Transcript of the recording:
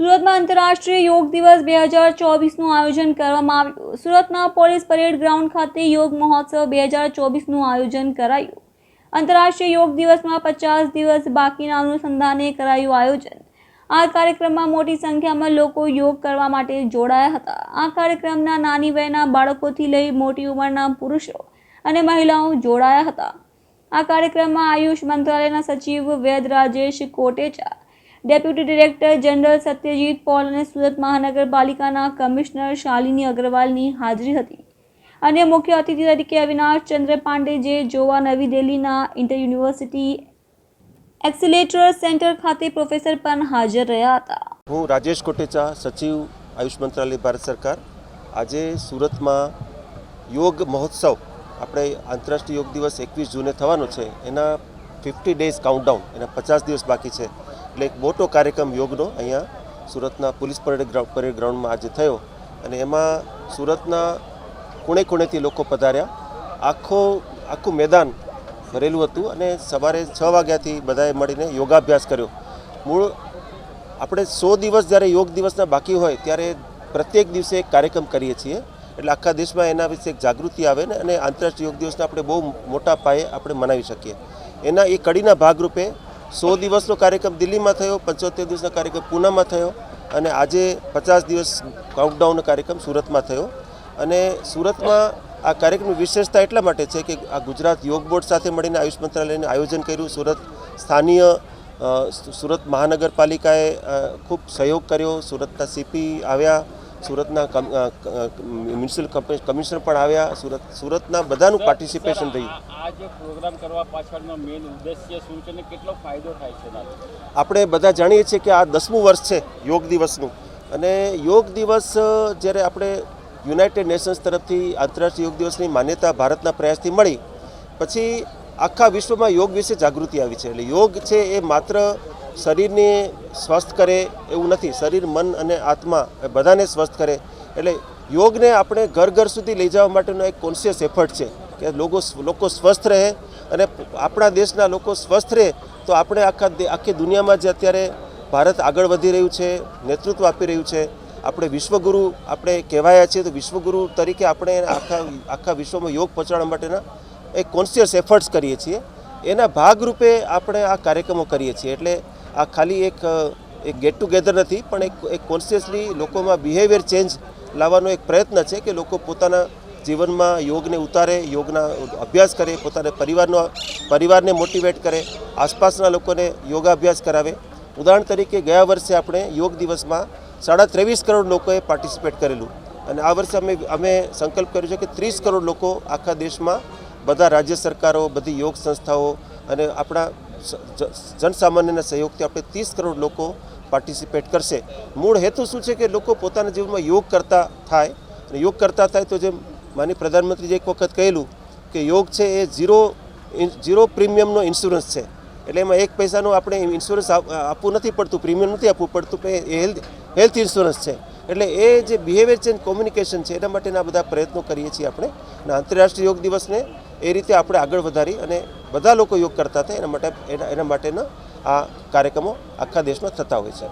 સુરતમાં આંતરરાષ્ટ્રીય યોગ દિવસ 2024નું આયોજન કરવામાં આવ્યું। સુરતના પોલીસ પરેડ ગ્રાઉન્ડ ખાતે યોગ મહોત્સવ 2024નું આયોજન કરાયું। આંતરરાષ્ટ્રીય યોગ દિવસમાં 50 દિવસ બાકીના અનુસંધાને કરાયું આયોજન। આ કાર્યક્રમમાં મોટી સંખ્યામાં લોકો યોગ કરવા માટે જોડાયા હતા। આ કાર્યક્રમમાં નાની વયના બાળકોથી લઈ મોટી ઉંમરના પુરુષો અને મહિલાઓ જોડાયા હતા। આ કાર્યક્રમમાં આયુષ મંત્રાલયના સચિવ Vaid Rajesh Kotecha, deputy director general Satyajit Paul અને સુરત મહાનગરપાલિકાના કમિશનર શાલિની અગ્રવાલની હાજરી હતી। અન્ય મુખ્ય અતિથિ તરીકે અવિનાશ ચંદ્ર પાંડે જે જોવા નવી દિલ્હીના ઇન્ટર યુનિવર્સિટી એક્સિલેટર સેન્ટર ખાતે પ્રોફેસર પણ હાજર રહ્યા હતા। હું રાજેશ કોટેચા, સચિવ આયુષ મંત્રાલય, ભારત સરકાર। આજે સુરતમાં યોગ મહોત્સવ, આપણે આંતરરાષ્ટ્રીય યોગ દિવસ 21 જૂને થવાનો છે, એના 50 ડેઝ કાઉન્ટડાઉન, એના 50 દિવસ બાકી છે, એટલે એક મોટો કાર્યક્રમ યોગનો અહીંયા સુરતના પોલીસ પરેડ ગ્રાઉન્ડમાં આજે થયો અને એમાં સુરતના ખૂણે ખૂણેથી લોકો પધાર્યા। આખું મેદાન ભરેલું હતું અને સવારે 6 વાગ્યાથી બધાએ મળીને યોગાભ્યાસ કર્યો। મૂળ આપણે 100 દિવસ જ્યારે યોગ દિવસના બાકી હોય ત્યારે પ્રત્યેક દિવસે એક કાર્યક્રમ કરીએ છીએ, એટલે આખા દેશમાં એના વિશે એક જાગૃતિ આવે ને અને આંતરરાષ્ટ્રીય યોગ દિવસને આપણે બહુ મોટા પાયે આપણે મનાવી શકીએ। એના એ કડીના ભાગરૂપે 100 દિવસનો કાર્યક્રમ દિલ્હીમાં થયો, 75 દિવસનો કાર્યક્રમ પૂનામાં થયો અને આજે 50 દિવસ કાઉન્ટડાઉનનો કાર્યક્રમ સુરતમાં થયો। અને સુરતમાં આ કાર્યક્રમની વિશેષતા એટલા માટે છે કે આ ગુજરાત યોગ બોર્ડ સાથે મળીને આયુષ મંત્રાલયને આયોજન કર્યું। સ્થાનીય સુરત મહાનગરપાલિકાએ ખૂબ સહયોગ કર્યો, સુરતના સીપી આવ્યા, સુરતના મ્યુનિસિપલ કમિશનર પણ આવ્યા, સુરતના બધાનું પાર્ટિસિપેશન રહ્યું। આ જે પ્રોગ્રામ કરવા પાછળનો મેઇન ઉદ્દેશ્ય શું છે અને કેટલો ફાયદો થાય છે? આપણે બધા જાણીએ છીએ કે આ 10મું વર્ષ છે યોગ દિવસનું અને યોગ દિવસ જ્યારે આપણે યુનાઇટેડ નેશન્સ તરફથી આંતરરાષ્ટ્રીય યોગ દિવસની માન્યતા ભારતના પ્રયાસથી મળી પછી આખા વિશ્વમાં યોગ વિશે જાગૃતિ આવી છે। એટલે યોગ છે એ માત્ર શરીરને સ્વસ્થ કરે એવું નથી, શરીર, મન અને આત્મા બધાને સ્વસ્થ કરે। એટલે યોગને આપણે ઘર ઘર સુધી લઈ જવા માટેનો એક કોન્શિયસ એફર્ટ છે કે લોકો સ્વસ્થ રહે અને આપણા દેશના લોકો સ્વસ્થ રહે તો આપણે આખી દુનિયામાં જે અત્યારે ભારત આગળ વધી રહ્યું છે, નેતૃત્વ આપી રહ્યું છે, આપણે વિશ્વગુરુ આપણે કહેવાયા છીએ, તો વિશ્વગુરુ તરીકે આપણે આખા વિશ્વમાં યોગ પહોંચાડવા માટેના એક કોન્શિયસ એફર્ટ્સ કરીએ છીએ। એના ભાગરૂપે આપણે આ કાર્યક્રમો કરીએ છીએ। એટલે આ ખાલી એક ગેટ ટુગેધર નથી, પણ એક કોન્શિયસલી લોકોમાં બિહેવિયર ચેન્જ લાવવાનો એક પ્રયત્ન છે કે લોકો પોતાના જીવનમાં યોગને ઉતારે, યોગના અભ્યાસ કરે, પોતાના પરિવારને મોટિવેટ કરે, આસપાસના લોકોને યોગાભ્યાસ કરાવે। ઉદાહરણ તરીકે ગયા વર્ષે આપણે યોગ દિવસમાં 23.5 કરોડ લોકોએ પાર્ટિસિપેટ કરેલું અને આ વર્ષે અમે સંકલ્પ કર્યો છે કે 30 કરોડ લોકો આખા દેશમાં, બધા રાજ્ય સરકારો, બધી યોગ સંસ્થાઓ અને આપણા જનસામાન્યના સહયોગથી આપણે 30 કરોડ લોકો પાર્ટિસિપેટ કરશે। મૂળ હેતુ શું છે કે લોકો પોતાના જીવનમાં યોગ કરતા થાય અને યોગ કરતા થાય તો જેમ માનનીય પ્રધાનમંત્રીએ એક વખત કહેલું કે યોગ છે એ ઝીરો પ્રીમિયમનો ઇન્સ્યોરન્સ છે। એટલે એમાં 1 પૈસાનું આપણે ઇન્સ્યોરન્સ આપવું નથી પડતું, પ્રીમિયમ નથી આપવું પડતું, એ હેલ્થ ઇન્સ્યોરન્સ છે। એટલે એ જે બિહેવિયર ચેન્જ કોમ્યુનિકેશન છે એના માટેના બધા પ્રયત્નો કરીએ છીએ આપણે અને આંતરરાષ્ટ્રીય યોગ દિવસને એ રીતે આપણે આગળ વધારી અને બધા લોકો યોગ કરતા થાય એના માટેના આ કાર્યક્રમો આખા દેશમાં થતા હોય છે।